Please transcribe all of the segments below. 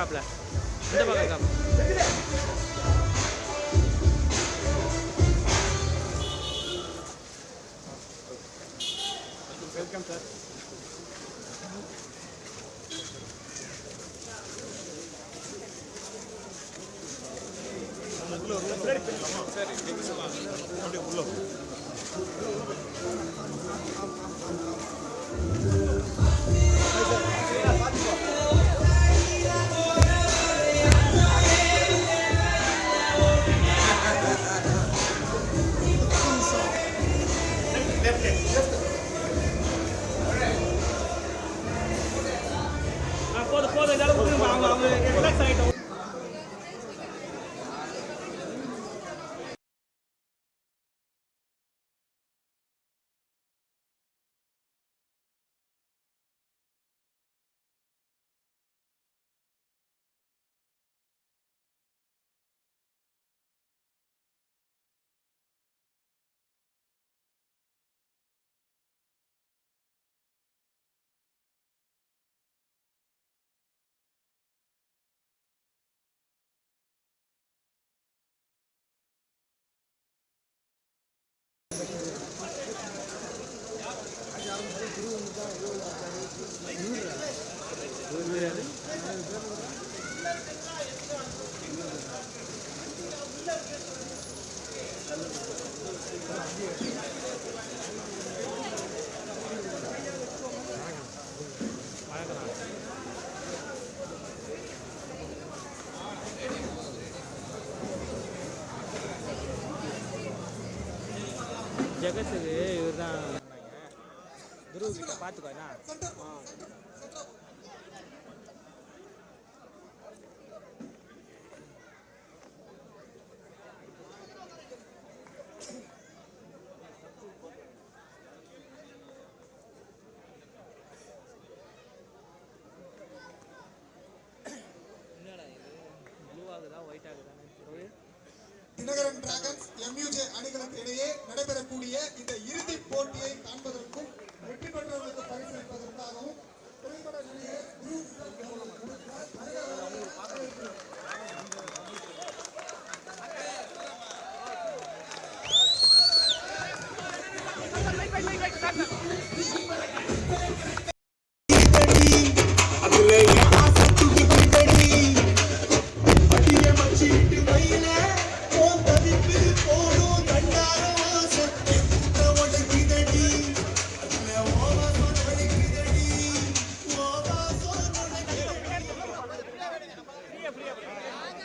இருக்காப்ல, இந்த பக்கம் இருக்காப்ல. Welcome sir. போதும் இதெல்லாம் அவங்க ரிலாக்ஸ் ஆகிட்டோம். ஜெகத்துக்கு இவர் தான் குரு கிட்ட பார்த்துக்கோண்ணா. என்னடா இது ப்ளூ ஆகுதா ஒயிட் ஆகுதா? தினகரன் டிராகன்ஸ் MUJ அணிகளுக்கு இடையே நடைபெறக்கூடிய இந்த இறுதிப் போட்டியை காண்பதற்கும் வெற்றி பெற்றவர்களுக்கு பரிசளிப்பதற்காகவும் திரைப்பட நடிகர்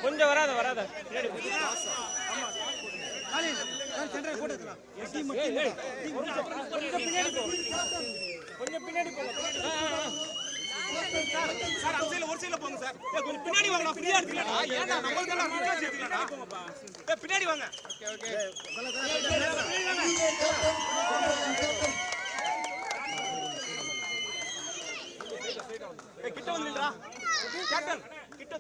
கொஞ்சம் வராத கொஞ்சம் பின்னாடி போங்க சார். ஒரு சைடுல போங்க சார். கொஞ்சம் பின்னாடி வாங்க. ஃப்ரீயா இருக்கீங்களா? ஏன்னா நம்மளுக்கெல்லாம் ரிச்சார்ஜ் ஏத்துறீங்களா? போங்கப்பா. பின்னாடி வாங்க. ஓகே. கிட்ட வந்துடா. கேப்டன் கிட்ட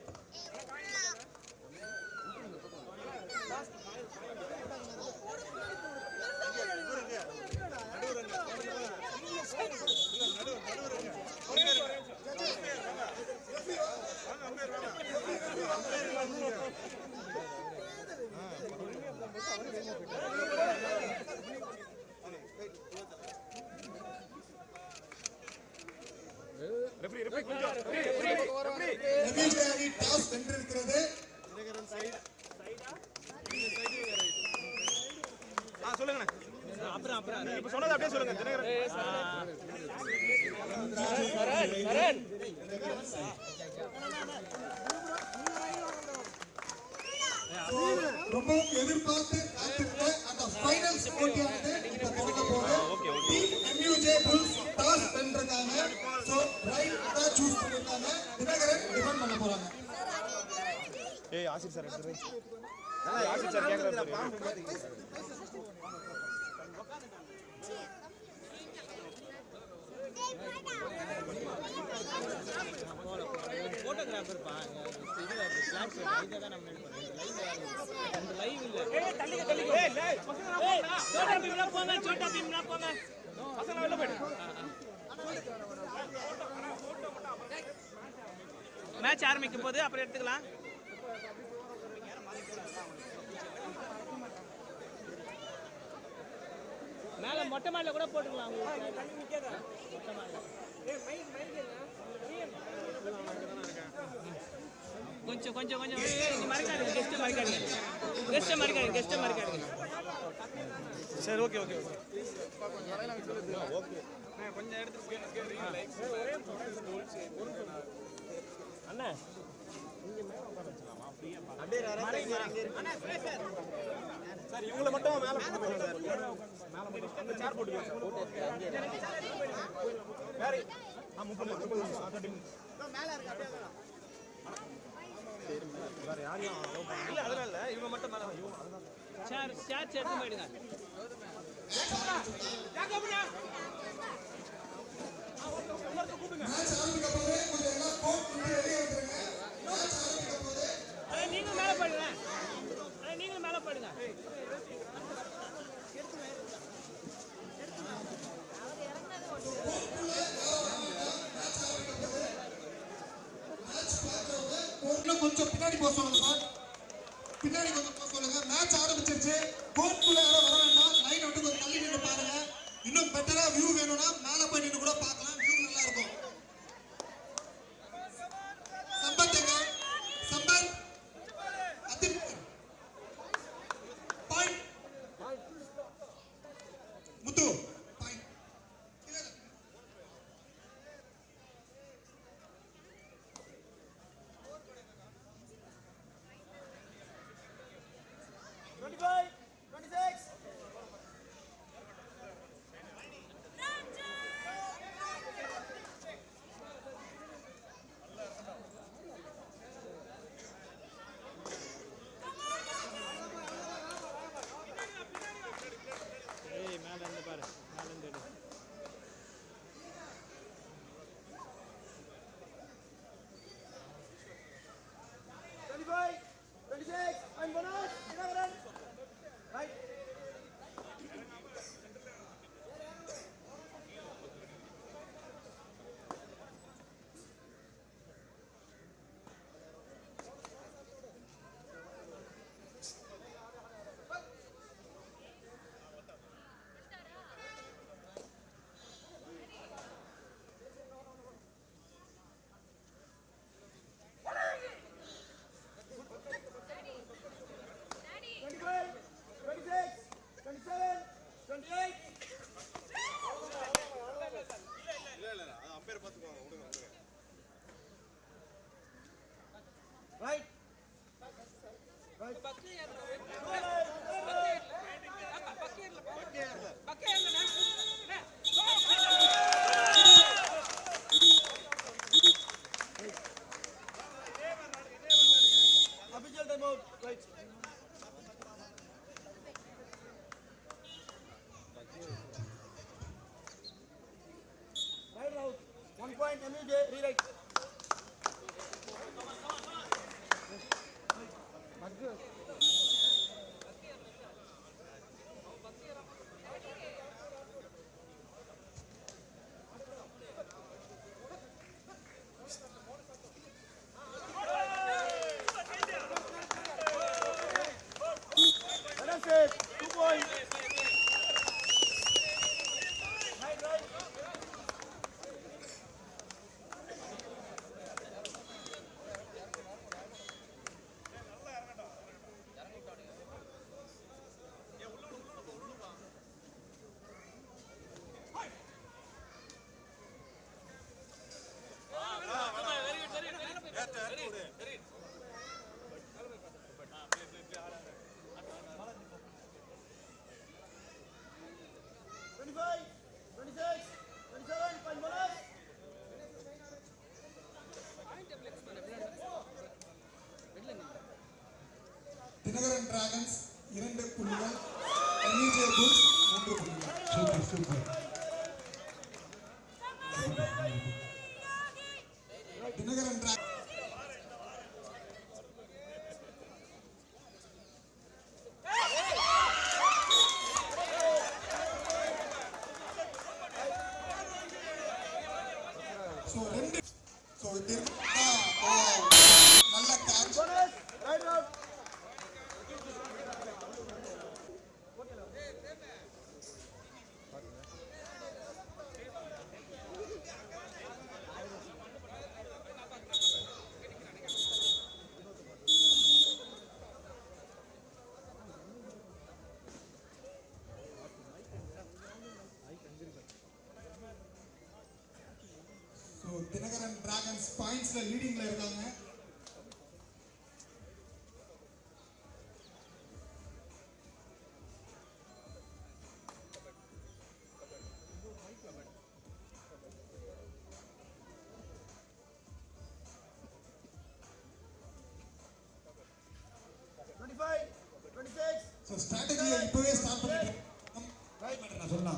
டாஸ் வென்றிருக்கிறது. சொல்லுங்க. அப்புறம் இப்ப சொன்னது அப்படியே சொல்லுங்க. ரொம்பவும் எதிர்பார்த்து காத்திருந்த அந்த ஃபைனல்ஸ் போட்டியானது இப்ப தொடங்க போகுது. டீம் MUJ புல்ஸ் டாஸ் வென்றிருக்காங்க. சோ ரைட் தான் சூஸ் பண்ணிருக்காங்க. தினகரன் டிஃபெண்ட் பண்ண போறாங்க. ஆசிர் சார் ஆசிர் சார் கேக்குறாரு. போட்டோகிராஃபர் லைவ் இல்ல. சோட்டா பீம்னா போங்க. பசங்க வெளில போயிடு. மேட்ச் ஆரம்பிக்கும் போது அப்புறம் எடுத்துக்கலாம். மேல மொட்டை மாடில கூட போட்டுக்கலாம். கொஞ்சம் கொஞ்சம் கொஞ்சம் மறைக்காதீங்க. கெஸ்ட் மறைக்காதீங்க. சரி, ஓகே ஓகே ஓகே கொஞ்சம் எடுத்து அண்ணா சார் இவங்களை மட்டும் மேல சேர் போட்டுக்கோங்க வேற வேற யாரையும் இல்ல அதெல்லாம் இல்ல இவங்க மட்டும் மேல சேர் சேர்த்து போயிடுங்க. நீங்களும் மேல போயிடுங்க. கொஞ்சம் பின்னாடி போக சொல்லுங்க சார். பின்னாடி கொஞ்சம் போக சொல்லுங்க. மேட்ச் ஆரம்பிச்சிருச்சு. கோர்ட்டுக்குள்ள யாரும் வர வேண்டாம். லைன் விட்டு கொஞ்சம் தள்ளி நின்று பாருங்க. இன்னும் பெட்டரா வியூ வேணும்னா மேல போய் நின்று கூட பார்க்கலாம். வியூ நல்லா இருக்கும். சம்பத் எங்க? சம்பத் அதிப் பாயிண்ட் முத்து பாயிண்ட் இல்ல 25 26 மேல இருந்து பாரு. மேல இருந்து எடு. Right. Official timeout. Right. Right out. 1 point. MUJ. Rewrite. That's it. 2 points. Right, right. Dinakaran dragons 2 புள்ளிகள், MUJ புல்ஸ் 3 புள்ளிகள். Super super. Dinakaran dragons So 2 so dragons பாயிண்ட்ஸ்ல லீடிங்ல இருக்காங்க. So strategy இப்பவே ஸ்டார்ட் பண்ணிட்டு ட்ரை பண்றேன் நான் சொன்னா.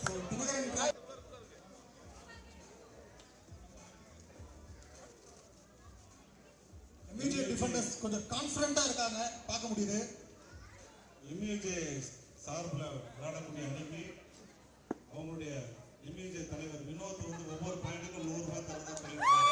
So தினகரன் MUJ டிஃபெண்டர்ஸ் கொஞ்சம் கான்ஃபிடென்ட்டா இருக்காங்க பார்க்க முடியுது. MUJ சார்பில் விளையாடக்கூடிய அணிக்கு அவங்களுடைய MUJ தலைவர் வினோத் வந்து ஒவ்வொரு பாயிண்ட்டுக்கும் 100 ரூபாய் தரதா சொல்லியிருக்காங்க.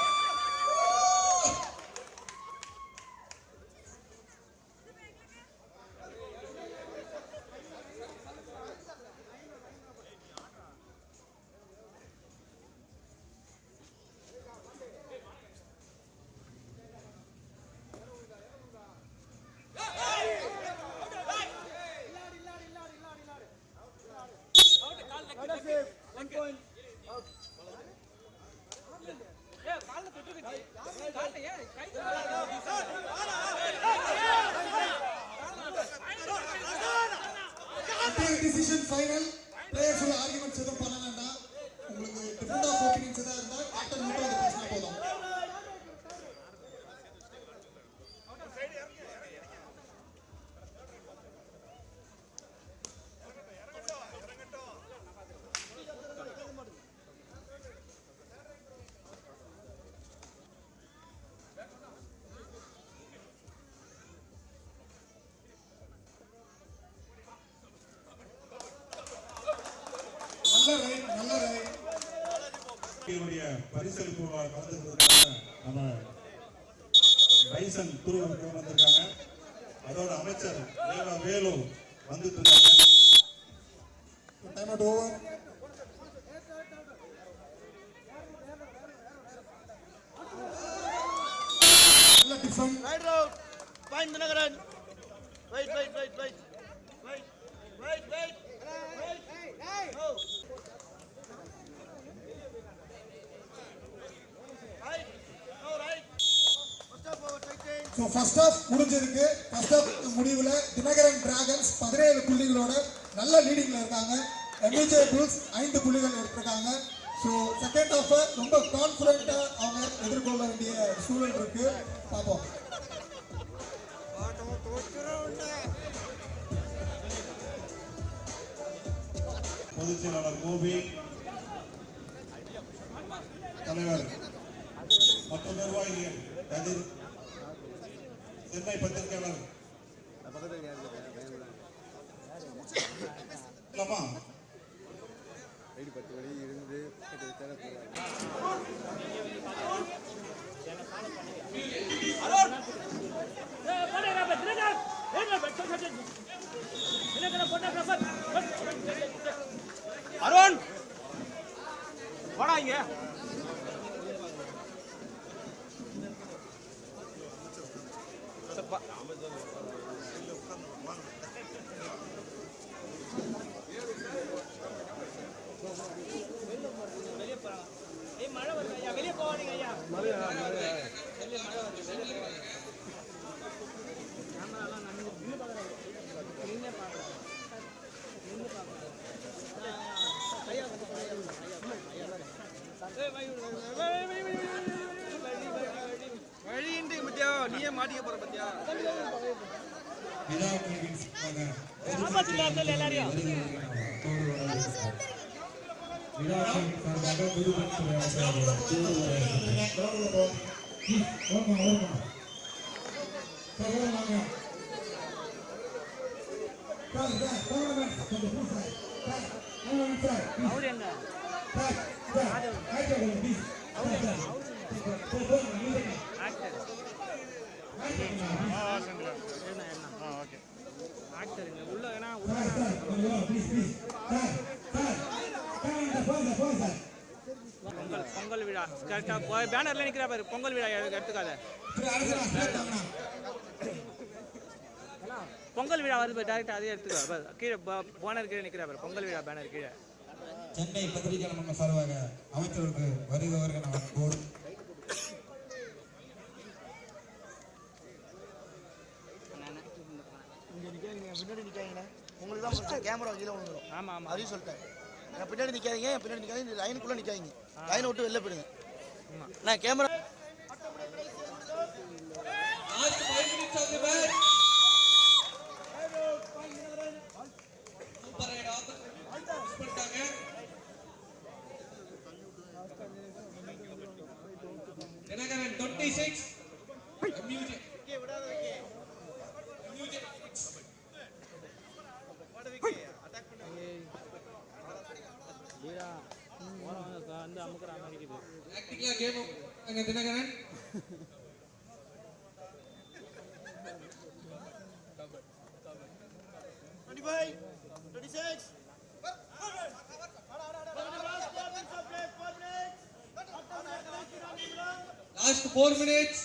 Decision final. பிளேயர்ஸ் ஆர்குமெண்ட்ஸ் எதுவும் பண்ண வேண்டாம். உங்களுக்கு டிஃபரெண்ட் ஆஃப் ஒபினியன்ஸ் ஏதாவது இருந்தால் கேப்டன் மட்டும் வந்து பேசினா போதும். நல்ல ரைட். பரிசளிப்பு கலந்துக்கிறதுக்காக நம்ம பைசன் துருவ வந்திருக்காங்க. அதோட அமைச்சர் வேலு வந்துட்டு இருக்காங்க. Time out over. நல்ல tiffin. Right route. Fine, Dinakaran. Wait. Hey. Oh. Right. No, right. First half over, tight. So first half முடிஞ்சிருக்கு. ஃபர்ஸ்ட் ஹாஃப் முடிவில் தினகரன் டிராகன்ஸ் 17 புள்ளிகளோட நல்ல லீடிங்ல இருக்காங்க. MUJ புல்ஸ் 5 புள்ளிகள் எடுத்திருக்காங்க. ஸோ செகண்ட் ஹாஃப் ரொம்ப கான்ஃபிடென்ட்டா அவங்க எதிர்கொள்ள வேண்டிய சூழல் இருக்கு. பார்ப்போம். பொதுச் செயலாளர் கோபி, தலைவர் மற்றும் நிர்வாகிகள் கதிர், சென்னை பத்திரிகையாளர் அருண் வாடா இங்க. மழை வருது ஐயா, வெளியே போவாதீங்க ஐயா. வழியின்றி பத்தியா நீயே மாட்டிக்க போற பத்தியா. உள்ள பொங்கல் விழா கரெக்டாக பேனர்ல நிற்கிறா பாரு. பொங்கல் விழா எடுத்துக்காத. பொங்கல் விழா வருது டேரக்டா அதே எடுத்துக்கோ. கீழே பேனர் கீழே நிற்கிறா பாரு. பொங்கல் விழா பேனர் கீழே. சென்னை பத்திரிகை நம்ம சார்பாக அமைச்சருக்கு வருகிறவர்கள் நம்ம போர்டு பின்னாடி நிக்காதீங்க. உங்களுக்கு தான் ஃபர்ஸ்ட் கேமரா கீழே விழுந்துரும். ஆமா ஆமா அதையும் சொல்லிட்டேன். நான் பின்னாடி நிக்காதீங்க, பின்னாடி நிக்காதீங்க, லைனுக்குள்ள நிக்காதீங்க. லைனை விட்டு வெளில போயிடுங்க. நான் கேமரா தினகரன் 26 வந்து அமுக்குற அமைக்குது. ஆக்டிங்ல கேம் அங்க தினகரன் 25 26 last 4 minutes.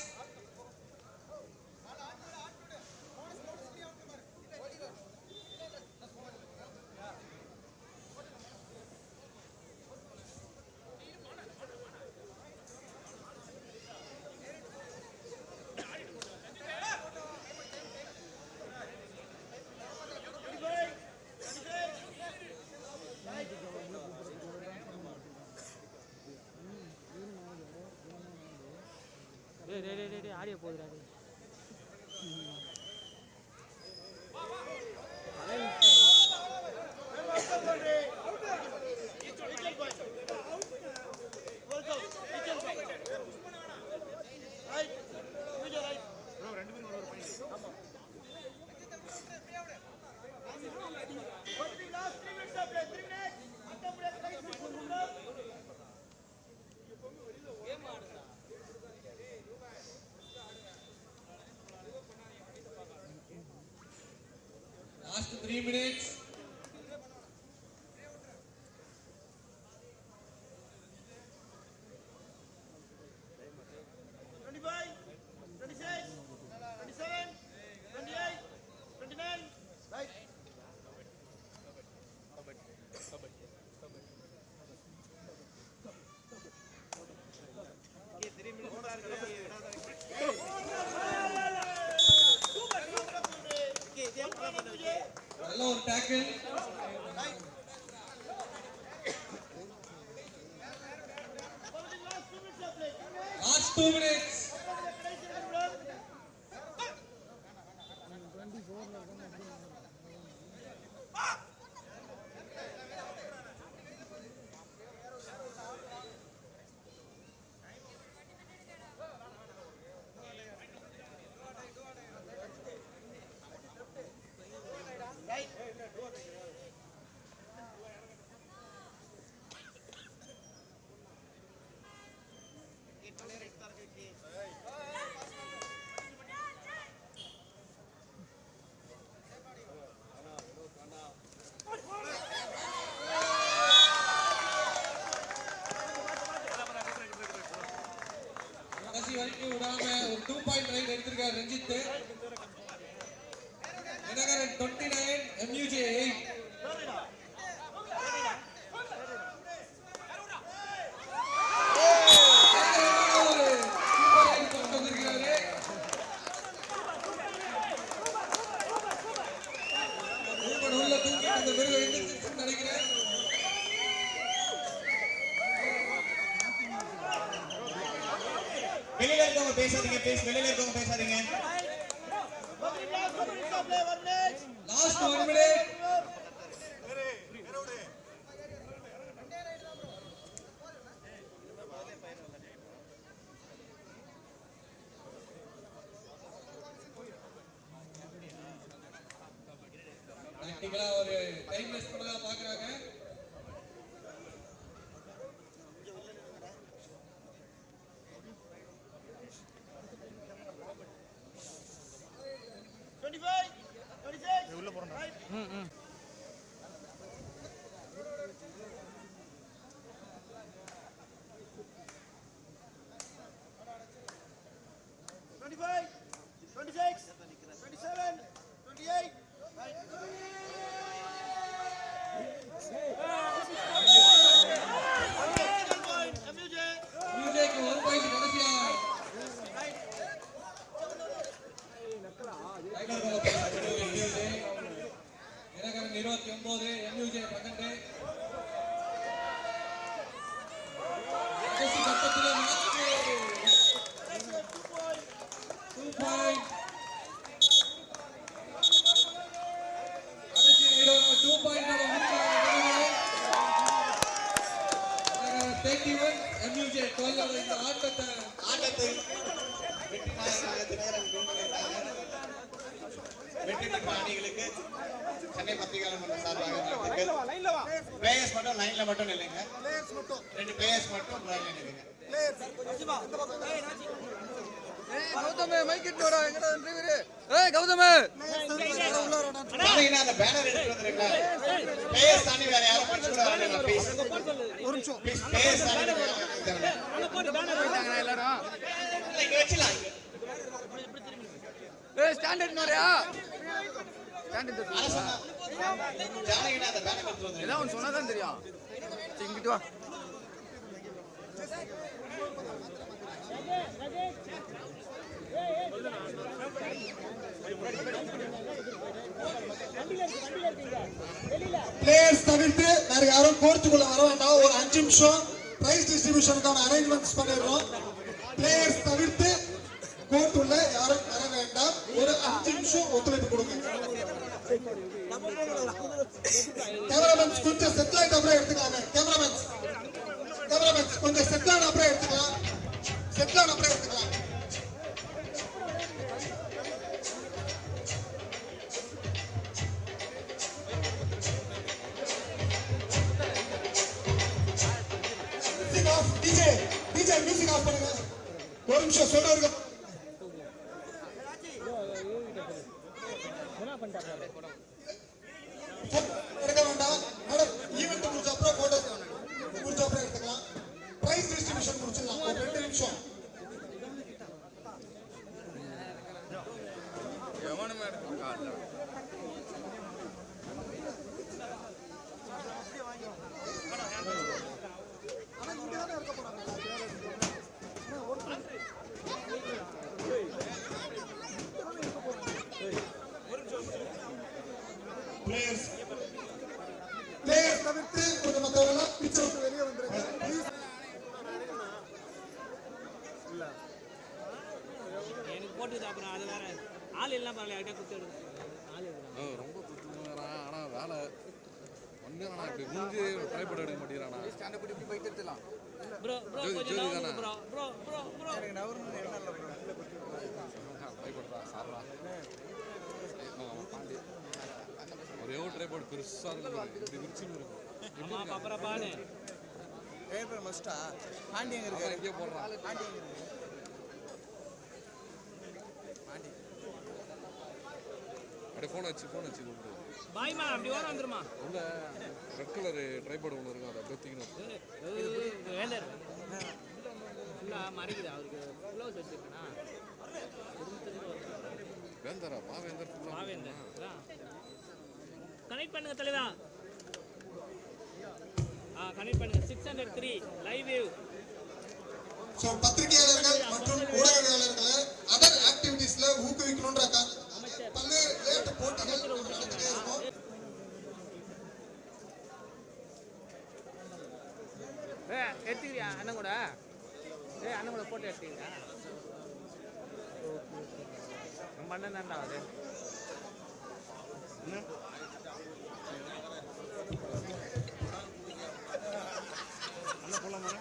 ஆடியோ போகுதுடா. Last 3 minutes. நல்ல ஒரு டேக்கிள். Last 2 minutes. வரைக்கும் விடாம ஒரு 2 பாயிண்ட் ரைட் எடுத்திருக்காரு ரஞ்சித். தினகரன் 29 MUJ 8. நினைக்கிறேன் வெளியில இருக்கவங்க பேசாதீங்க. வெளியில இருக்கவங்க பேசாதீங்க. Last 1 minute. ஆக்டிவா ஒரு டைம் வேஸ்ட் பண்ணலாம் பாக்குறாங்க. உள்ள போறோம். வெற்றி பெற்ற அணிகளுக்கு சென்னை பத்திரிகையாளர் மன்றம் சார்பாக வாழ்த்துக்கள். லைன்ல வா பிளேயர்ஸ் மட்டும் லைன்ல மட்டும் நில்லுங்க. 2 பிளேயர்ஸ் மட்டும் லைன்ல நில்லுங்க. கௌதமே மைக் இட்டோடா எங்கடா டிரைவர் ஏய் கௌதமே நாளைக்கு அந்த பேனர் எடுத்து வந்துருங்க. பிளேயர்ஸ் தாண்டி வேற யாரும் படிச்சு கூட வரல ப்ளீஸ். ஒரு நிமிஷம் பிளேயர்ஸ் தாண்டி வேற யாரும் அங்க போடு பேனர் போயிட்டாங்க எல்லாரும் இங்க வெச்சலாம். ஏய் ஸ்டாண்டர்ட் நோரியா ஸ்டாண்டர்ட் ஜானகினா அந்த பேனர் எடுத்து வந்துருங்க. ஏதோ ஒன்னு சொன்னாதான் தெரியும் சரி இங்கிட்டு வா பிளேயர்ஸ் தவிர்த்து வேற யாரும் கோர்ட்டுக்குள்ள வர வேண்டாம். ஒரு 5 நிமிஷம் பிரைஸ் டிஸ்ட்ரிபியூஷனுக்கான அரேஞ்ச்மெண்ட்ஸ் பண்ணிடுறோம். பிளேயர்ஸ் தவிர்த்து கோர்ட் உள்ள யாரும் வர வேண்டாம். ஒரு 5 நிமிஷம் ஒத்துழைப்பு கொடுங்க. கேமராமேன்ஸ் கொஞ்சம் செட்டில் ஆயிட்டு அப்புறம் எடுத்துக்கலாமே. கேமராமேன்ஸ் கொஞ்சம் செட்டில் ஆன அப்புறம் எடுத்துக்கலாம். செட்டில் ஆன அப்புறம் எடுத்துக்கலாம். டிஜே மியூசிக் ஆஃப் பண்ணுங்க. ஒரு நிமிஷம் சொல்றவங்க எடுக்க வேண்டாம். மேடம் ஈவென்ட் முடிச்ச அப்புறம் போட்டோ முடிச்ச அப்புறம் எடுத்துக்கலாம். பிரைஸ் டிஸ்ட்ரிபியூஷன் முடிச்சிடலாம். ஒரு 2 நிமிஷம். எவனுமே எடுக்க காட்டல பிளேயர்ஸ் தவிர்த்து கொஞ்சம் மத்தவங்க பிச்சை விட்டு வெளியே வந்துருங்க. ப்ளீஸ். எனக்கு போட்டுது அப்புறம் அது வேற ஆள் எல்லாம் பரவாயில்ல யார்கிட்ட குத்து ஆள் ரொம்ப குத்துறான். ஆனா வேலை ஒண்ணு ஆனா இப்படி குஞ்சு ட்ரைபோர்ட் எடுக்க மாட்டேங்கிறானா. ஸ்டாண்ட் அப்படி இப்படி போயிட்டு இருக்கலாம் ப்ரோ ப்ரோ கொஞ்சம் நவுங்க ப்ரோ ப்ரோ ப்ரோ ப்ரோ எனக்கு நவர்னு என்ன இல்ல ப்ரோ ட்ரைபோர்ட்ரா சார்ரா பாண்டி ஒரே ஒரு ட்ரைபோர்ட் பெருசா இருக்கு. இப்படி விரிச்சுன்னு இருக்கும். அம்மா பாப்பற பானே பேப்பர் மஸ்டா பாண்டி எங்க இருக்காரு எங்கே போடுறான். பாண்டி எங்க இருக்கு பாண்டி அப்படியே ஃபோன் வச்சு கூப்பிடு. பாய்மா அப்படி ஓரம் வந்துருமா உள்ள ரெட் கலர் ட்ரைபோர்ட் ஒன்று இருக்கும். அதை அப்படியே தூக்கணும். வேண்டர் ஃபுல்லா மறைக்குது அவருக்கு க்ளோஸ் வச்சிருக்கனா வேந்தரா பாவேந்தர் பாவேந்தர் கனெக்ட் பண்ணுங்க தலைவா. கனெக்ட் பண்ணுங்க 603 லைவ் வியூ. சோ பத்திரிகையாளர்கள் மற்றும் ஊடகவியலாளர்களை அதர் ஆக்டிவிட்டீஸ்ல ஊக்குவிக்கணும்ன்றாங்க. பல்வேறு விளையாட்டு போட்டிகள் நடந்துட்டே இருக்கும். எடுத்துக்கிறியா அண்ணன் கூட அண்ணன் கூட போட்டோ எடுத்துக்கிறியா நம்ம அண்ணன் தான்டா அது அண்ணன் போலாமா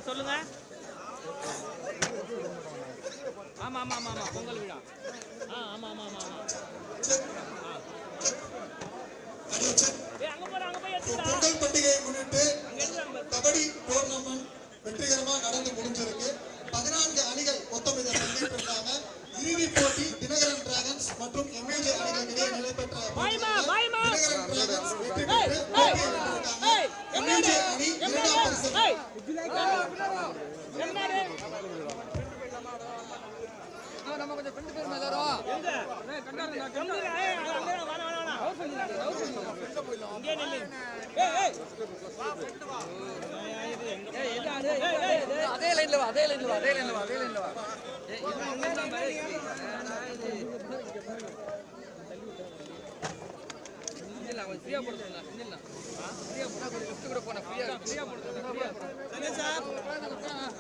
சொல்லுங்க. ஆமா ஆமா ஆமா ஆமா பொங்கல் விழா. ஆமா ஆமா ஆமா ஆமா பொங்கல் பண்டிகையை முன்னிட்டு கபடி டோர்னமெண்ட் வெற்றிகரமாக நடந்து முடிஞ்சிருக்கு. 14 அணிகள் மொத்தம் இதில் பங்கேற்றிருக்காங்க. இறுதி போட்டி தினகரன் டிராகன்ஸ் மற்றும் எம்ஏஜே அணிகள் இடையே நடைபெற்ற தினகரன் டிராகன்ஸ் வெற்றி பெற்று போட்டியை வென்றிருக்காங்க. எம்ஏஜே அணி 2ஆம் பரிசு. நம்ம கொஞ்சம் ஃப்ரெண்ட் பேர் எல்லாரும் அதே லைன்ல வா அதே லைன்ல வா அதே லைன்ல வா அதே லைன்ல வா ஃப்ரீயா போடுறேன் ஃப்ரீயா போனா கொஞ்சம் லிஃப்ட் கூட போனா ஃப்ரீயா போடுறேன் சரி சார்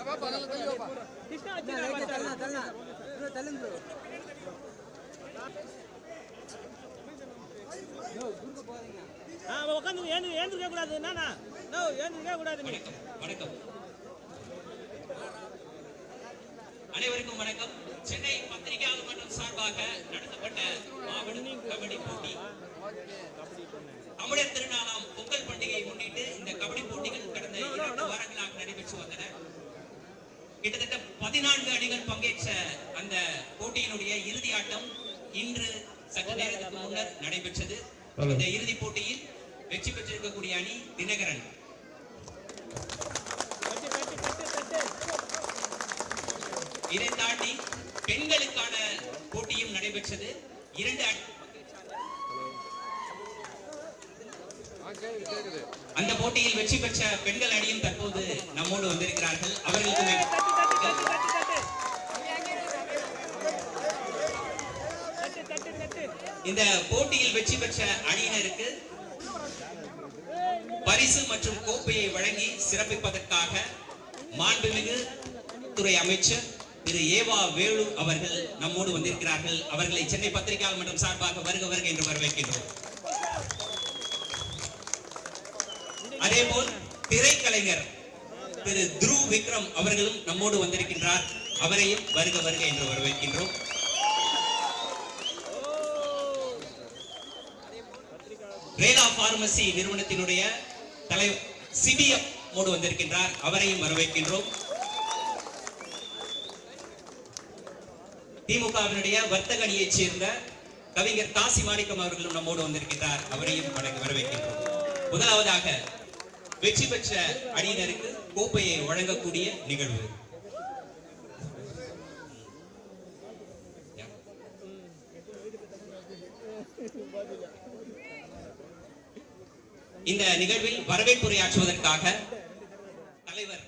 பாப்பா நல்ல தள்ளி வாப்பா கிருஷ்ணா தள்ளுங்க உட்காந்து ஏந்திருக்க கூடாது என்னன்னா ஏந்திருக்க கூடாது. வணக்கம் அனைவருக்கும் வணக்கம். சென்னை பத்திரிகையாளர் மன்றம் சார்பாக கபடி போட்டி. தமிழர் திருநாளாம் பொங்கல் பண்டிகையை முன்னிட்டு இந்த கபடி போட்டிகள் கடந்த 2 வாரங்களாக நடைபெற்று வந்தன. கிட்டத்தட்ட 14 அணிகள் பங்கேற்ற அந்த போட்டியினுடைய இறுதி ஆட்டம் இன்று சற்று நேரத்துக்கு முன்னர் நடைபெற்றது. இந்த இறுதிப் போட்டியில் வெற்றி பெற்றிருக்கக்கூடிய அணி தினகரன். இதை தாண்டி பெண்களுக்கான போட்டியும் நடைபெற்றது. 2 அந்த போட்டியில் வெற்றி பெற்ற பெண்கள் அணியும் தற்போது நம்மோடு வந்திருக்கிறார்கள். அவர்களுக்கு இந்த போட்டியில் வெற்றி பெற்ற அணியினருக்கு பரிசு மற்றும் கோப்பையை வழங்கி சிறப்பிப்பதற்காக மாண்புமிகு துறை அமைச்சர் திரு ஏவா வேலு அவர்கள் நம்மோடு வந்திருக்கிறார்கள். அவர்களை சென்னை பத்திரிகையாளர் மன்றம் சார்பாக வருக வருக என்று வரவேற்கின்றோம். அதேபோல் திரைக்கலைஞர் திரு துருவ் விக்ரம் அவர்களும் நம்மோடு வந்திருக்கின்றார். அவரையும் வருக வருக என்று வரவேற்கின்றோம். ரேலா பார்மசி நிறுவனத்தினுடைய தலைவர் சிபிஎம் மோடு வந்திருக்கின்றார். அவரையும் வரவேற்கின்றோம். திமுகவினுடைய வர்த்தக அணியைச் சேர்ந்த கவிஞர் காசி மாணிக்கம் அவர்களும் நம்மோடு வந்திருக்கின்றார். அவரையும் வரவேற்கின்றோம். முதலாவதாக வெற்றி பெற்ற அணியினருக்கு கோப்பையை வழங்கக்கூடிய நிகழ்வு. இந்த நிகழ்வில் வரவேற்புரையாற்றுவதற்காக தலைவர்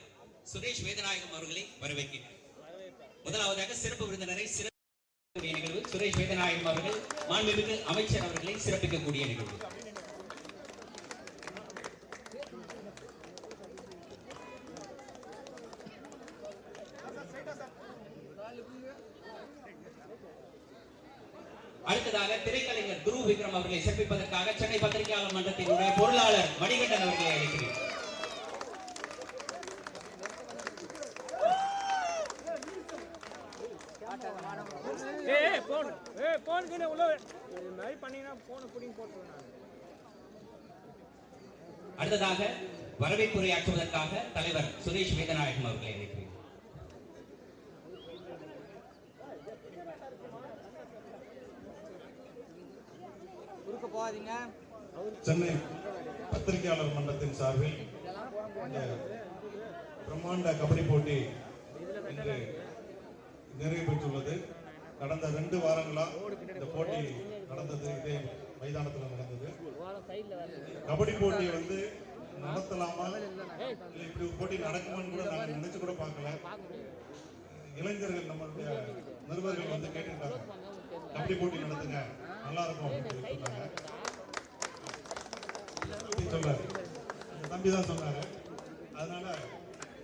சுரேஷ் வேதநாயகம் அவர்களை வரவேற்கின்றனர். முதலாவதாக சிறப்பு விருந்தினரை சிறப்பிக்கக்கூடிய நிகழ்வு. சுரேஷ் வேதநாயகம் அவர்கள் மாண்புமிகு அமைச்சர் அவர்களை சிறப்பிக்கக்கூடிய நிகழ்வு. அடுத்ததாக திரைக்கலைஞர் துருவ் விக்ரம் அவர்களை சிறப்பிப்பதற்காக சென்னை பத்திரிகையாளர் மன்றத்தினுடைய பொருளாளர் மணிகண்டன் அவர்களை அழைக்கிறேன். அடுத்ததாக வரவேற்புரையாற்றுவதற்காக தலைவர் சுரேஷ் வேதநாயகம் அவர்களை அழைக்கிறேன். சென்னை பத்திரிகையாளர் மன்றத்தின் சார்பில் இந்த பிரம்மாண்ட கபடி போட்டி இன்று நிறைவு பெற்றுள்ளது. கடந்த 2 வாரங்களா இந்த போட்டி நடந்தது. இதே மைதானத்தில் நடந்தது. கபடி போட்டியை வந்து நடத்தலாமா இல்லை இப்படி ஒரு போட்டி நடக்குமான்னு கூட நாங்கள் நினைச்சு கூட பார்க்கல. இளைஞர்கள் நம்மளுடைய நிருபர்கள் வந்து கேட்டுக்கிட்டாங்க, கபடி போட்டி நடத்துங்க நல்லா இருக்கும் அப்படின்னு சொன்னாங்க. சொன்னாரு, அந்த தம்பி தான் சொன்னாரு. அதனால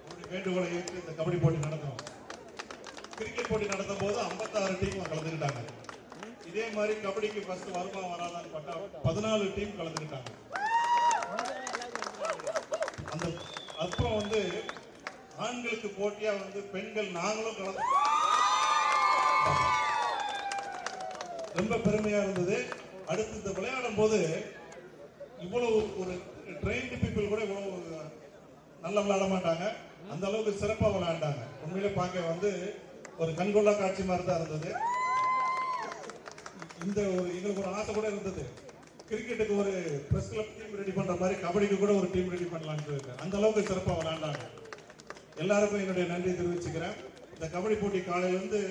அவருடைய வேண்டுகோளை ஏற்று இந்த கபடி போட்டி நடத்தணும். கிரிக்கெட் போட்டி நடத்தும் போது 56 டீம் கலந்துக்கிட்டாங்க. இதே மாதிரி கபடிக்கு ஃபர்ஸ்ட் வருமா வராதான்னு பார்த்தா 14 டீம் கலந்துக்கிட்டாங்க. அந்த அப்புறம் வந்து ஆண்களுக்கு போட்டியா வந்து பெண்கள் நாங்களும் கலந்து ரொம்ப பெருமையா இருந்தது. அடுத்து இந்த விளையாடும் போது இவ்வளவு ஒரு ட்ரெயின்டு பீப்புள் கூட இவ்வளவு நல்லா விளையாட மாட்டாங்க. அந்த அளவுக்கு சிறப்பா விளையாண்டாங்க. உண்மையிலே பார்க்க வந்து ஒரு கண்கொள்ளா காட்சி மாதிரி தான் இருந்தது. இந்த ஒரு எங்களுக்கு ஒரு ஆசை கூட இருந்தது, கிரிக்கெட்டுக்கு ஒரு பிரஸ் கிளப் டீம் ரெடி பண்ற மாதிரி கபடிக்கு கூட ஒரு டீம் ரெடி பண்ணலான்னு. அந்த அளவுக்கு சிறப்பா விளையாண்டாங்க. எல்லாருக்கும் என்னுடைய நன்றி தெரிவிச்சுக்கிறேன். இந்த கபடி போட்டி காலையில இருந்து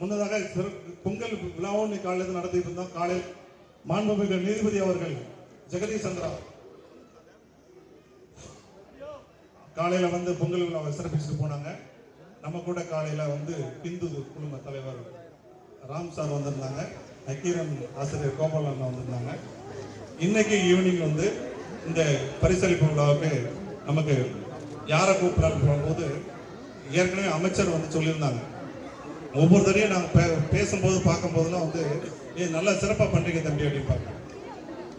முன்னதாக பொங்கல் விழாவும் காலையில் நடத்திட்டு இருந்தோம். காலையில் மாண்புமிகு நீதிபதி அவர்கள் ஜெகதீஷ் சந்திரா காலையில வந்து பொங்கல் விழாவை சிறப்பிச்சுட்டு போனாங்க. நம்ம கூட காலையில வந்து இந்து குழும தலைவர் ராம் சார் வந்திருந்தாங்க. நக்கீரன் ஆசிரியர் கோபால் அண்ணா வந்திருந்தாங்க. இன்னைக்கு ஈவினிங் வந்து இந்த பரிசளிப்பு விழாவுக்கு நமக்கு யாரை கூப்பிடலான்னு போது ஏற்கனவே அமைச்சர் வந்து சொல்லியிருந்தாங்க. ஒவ்வொரு தடையும் நாங்கள் பேசும்போது பார்க்கும்போதெல்லாம் வந்து நல்லா சிறப்பாக பண்ணுறீங்க தம்பி அப்படின்பாங்க.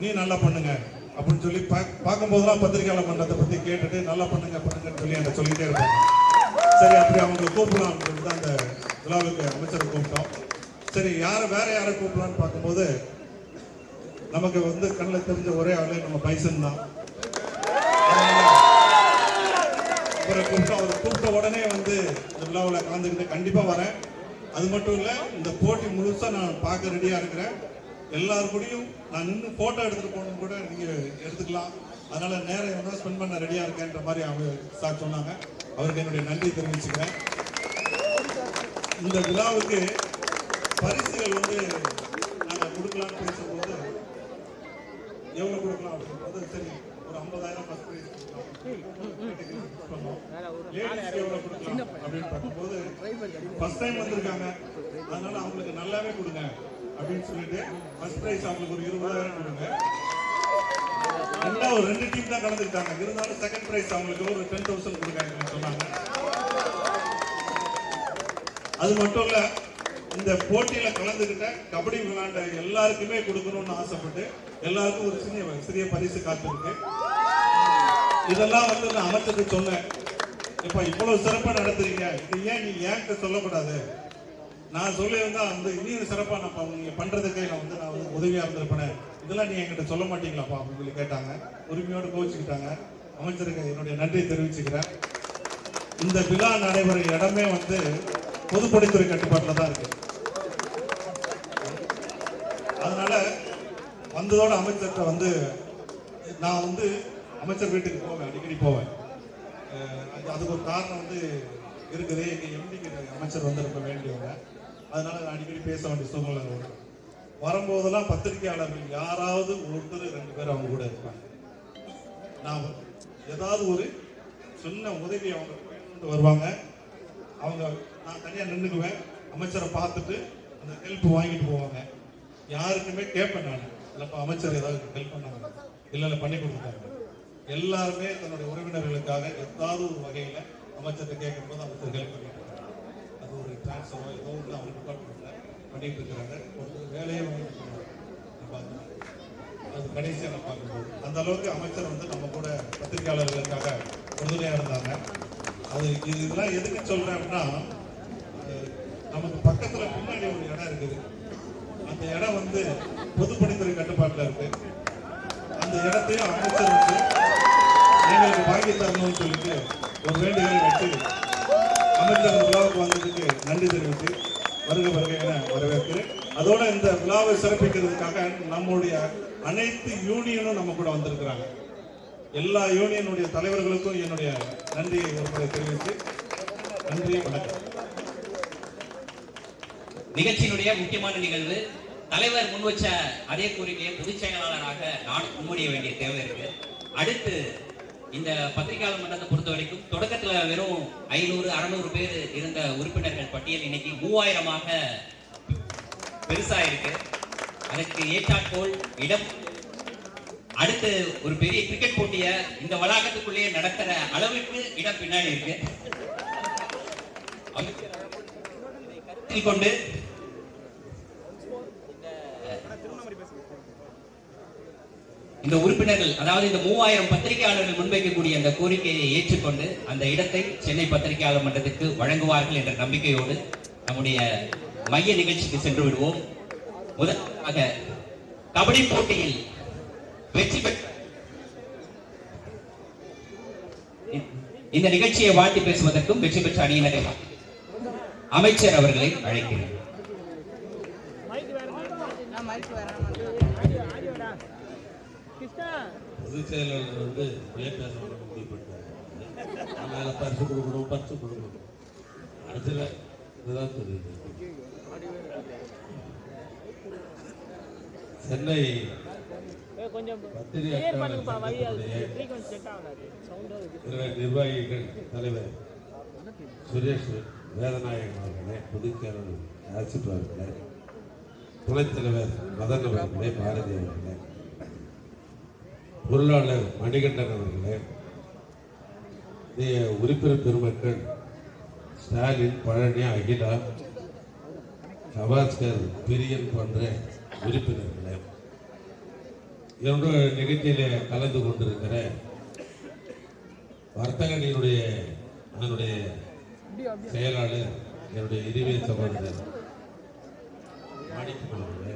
நீ நல்லா பண்ணுங்க அப்படின்னு சொல்லி பார்க்கும்போதெல்லாம் பத்திரிகையாளர் மன்றத்தை பற்றி கேட்டுட்டு நல்லா பண்ணுங்கன்னு சொல்லி அதை சொல்லிகிட்டே இருப்பாங்க. சரி, அப்படி அவங்க கூப்பிடலாம் அப்படின்னு தான் அந்த விழாவுக்கு அமைச்சரை கூப்பிட்டோம். சரி வேற யாரை கூப்பிடலான்னு பார்க்கும்போது நமக்கு வந்து கண்ணில் தெரிஞ்ச ஒரே ஆளு நம்ம பைசன் தான். அவர் கூப்பிட்ட உடனே வந்து இந்த விழாவில் கலந்துக்கிட்டு கண்டிப்பா வரேன். அது மட்டும் இல்ல, இந்த போட்டி முழுசா நான் பார்க்க ரெடியா இருக்கிறேன். எல்லாரு கூடயும் நான் நின்று போட்டோ எடுத்துட்டு போகணும் கூட நீங்க எடுத்துக்கலாம். அதனால நேரம் ஸ்பெண்ட் பண்ண ரெடியா இருக்கேன்ற மாதிரி அவங்க சார் சொன்னாங்க. அவருக்கு என்னுடைய நன்றி தெரிவிச்சுக்கிறேன். இந்த விழாவுக்கு பரிசுகள் வந்து நாங்கள் கொடுக்கலாம்னு பேசும்போது எவ்வளவு கொடுக்கலாம் அப்படின்றது சரி ஒரு 50,000 ஃபர்ஸ்ட் பிரைஸ் கொடுக்கலாம். லேடிஸ்க்கு எவ்வளவு கொடுக்கலாம் அப்படின்னு பார்க்கும்போது ஃபர்ஸ்ட் டைம் வந்திருக்காங்க, அதனால அவங்களுக்கு நல்லாவே கொடுங்க அப்படின்னு சொல்லிட்டு ஃபர்ஸ்ட் பிரைஸ் அவங்களுக்கு ஒரு 20,000 கொடுங்க. ஒரு 2 டீம் தான் கலந்துக்கிட்டாங்க, இருந்தாலும் செகண்ட் பிரைஸ் அவங்களுக்கு ஒரு 10,000 கொடுங்க சொன்னாங்க. அது மட்டும் இல்ல, இந்த போட்டியில கலந்துகிட்ட கபடி விளையாண்ட எல்லாருக்குமே கொடுக்கணும்னு ஆசைப்பட்டு எல்லாருக்கும் ஒரு சிறிய பரிசு காத்திருக்கு. இதெல்லாம் வந்து நான் அமைச்சருக்கு சொன்னேன், இப்ப இவ்வளவு சிறப்பா நடத்துறீங்க, இது ஏன் நீ ஏன்கிட்ட சொல்லக்கூடாது? நான் சொல்லியிருந்தா வந்து இன்னும் சிறப்பா நான் நீங்க பண்றதுக்கு நான் வந்து உதவியா இருந்திருப்பேன், இதெல்லாம் நீ என்கிட்ட சொல்ல மாட்டீங்களாப்பா அப்படின்னு சொல்லி கேட்டாங்க. உரிமையோடு கோவிச்சுக்கிட்டாங்க. அமைச்சருக்கு என்னுடைய நன்றி தெரிவிச்சுக்கிறேன். இந்த விழா நடைபெறும் இடமே வந்து பொதுப்பணித்துறை கட்டுப்பாட்டில் தான் இருக்கு. அதனால வந்ததோட அமைச்சர்கிட்ட வந்து நான் வந்து அமைச்சர் வீட்டுக்கு போவேன், அடிக்கடி போவேன். அதுக்கு ஒரு காரணம் வந்து இருக்குது, எங்க எம்டிக்கு அமைச்சர் வந்து ரொம்ப வேண்டியவங்க, அதனால நான் அடிக்கடி பேச வேண்டிய சூழ்நிலை வரும். வரும்போதெல்லாம் பத்திரிகையாளர்கள் யாராவது ஒருத்தர் 2 பேர் அவங்க கூட இருப்பாங்க. நான் ஏதாவது ஒரு சின்ன உதவி அவங்க கொண்டு வருவாங்க. அவங்க நான் தனியாக நின்றுக்குவேன், அமைச்சரை பார்த்துட்டு அந்த ஹெல்ப் வாங்கிட்டு போவாங்க. யாருக்குமே கேட்பேன் நான், இல்லைப்பா அமைச்சர் ஏதாவது ஹெல்ப் பண்ணாங்க, இல்லை பண்ணி கொடுத்தாங்க. எல்லாருமே தன்னுடைய உறவினர்களுக்காக ஏதாவது ஒரு வகையில் அமைச்சர்கிட்ட கேட்கும்போது அமைச்சர் ஹெல்ப் பண்ணிட்டு இருக்காங்க. அது ஒரு டிரான்ஸ்ஃபரோ ஏதோ ஒன்று அவங்க டிபார்ட்மெண்ட்ல பண்ணிட்டு இருக்கிறாங்க. ஒரு வேலையை பார்க்கணும். அது கடைசியாக நான் பார்க்கும்போது அந்த அளவுக்கு அமைச்சர் வந்து நம்ம கூட பத்திரிகையாளர்களுக்காக உறுதுணையாக இருந்தாங்க. அது இதெல்லாம் எதுக்கு சொல்றேன் அப்படின்னா, நமக்கு பக்கத்துல பின்னாடி ஒரு இடம் இருக்குது. அந்த இடம் வந்து பொதுப்பணித்துறை கட்டுப்பாட்டில் இருக்கு. அந்த இடத்தையும் அமைச்சர் வந்து எங்களுக்கு வாங்கி தரணும்னு சொல்லிட்டு ஒரு வேண்டுகோளை வச்சு அமைச்சர் விழாவுக்கு வந்ததுக்கு நன்றி தெரிவித்து வருக என வரவேற்கிறேன். அதோட இந்த விழாவை சிறப்பிக்கிறதுக்காக நம்முடைய அனைத்து யூனியனும் நம்ம கூட வந்திருக்கிறாங்க. எல்லா யூனியனுடைய தலைவர்களுக்கும் என்னுடைய நன்றியை ஒருமுறை தெரிவித்து நன்றி, வணக்கம். நிகழ்ச்சியினுடைய முக்கியமான நிகழ்வு, தலைவர் முன் வச்ச அதே கோரிக்கையை பொதுச் செயலாளராக நான் முன்மொழிய வேண்டிய தேவை இருக்கு. அடுத்து இந்த பத்திரிகையாளர் மன்றத்தை பொறுத்த வரைக்கும் தொடக்கத்துல வெறும் 500-600 பேர் இருந்த உறுப்பினர்கள் பட்டியல் இன்னைக்கு 3000ஆக பெருசா இருக்கு. அதற்கு ஏற்றாற்போல் இடம் அடுத்து ஒரு பெரிய கிரிக்கெட் போட்டிய இந்த வளாகத்துக்குள்ளேயே நடத்துற அளவுக்கு இடம் பின்னாடி இருக்கு. கொண்டு இந்த உறுப்பினர்கள், அதாவது இந்த 3000 பத்திரிகையாளர்கள் முன்வைக்கக்கூடிய அந்த கோரிக்கையை ஏற்றுக்கொண்டு அந்த இடத்தை சென்னை பத்திரிகையாளர் மன்றத்திற்கு வழங்குவார்கள் என்ற நம்பிக்கையோடு நம்முடைய மைய நிகழ்ச்சிக்கு சென்று விடுவோம். முதலாக கபடி போட்டியில் வெற்றி பெற்ற இந்த நிகழ்ச்சியை வாழ்த்தி பேசுவதற்கும் வெற்றி பெற்ற அணியினரை அமைச்சர் அவர்களை அழைக்கிறேன். பொதுச் செயலாளர் வந்து பேச முடிவுபட்டாங்க. பரிசு கொடுக்கணும் அடுத்த இதுதான் தெரியுது. சென்னை நிர்வாகிகள் தலைவர் சுரேஷ் வேதநாயகன் அவர்களே, பொதுச் செயலாளர் ஆசிப் அவர்களே, துணைத் தலைவர் மதன் அவர்களே, பாரதி அவர்களே, பொருளாளர் மணிகண்டன் அவர்களே, உறுப்பினர் பெருமக்கள் ஸ்டாலின், பழனி, அகிலா, கவாஸ்கர், பிரியன் போன்ற உறுப்பினர்களே, என்னுடைய நிகழ்ச்சியிலே கலந்து கொண்டிருக்கிற வர்த்தக அணியினுடைய செயலாளர், என்னுடைய இறுதிய சகோதரர் மாணிக்கம் அவர்களே,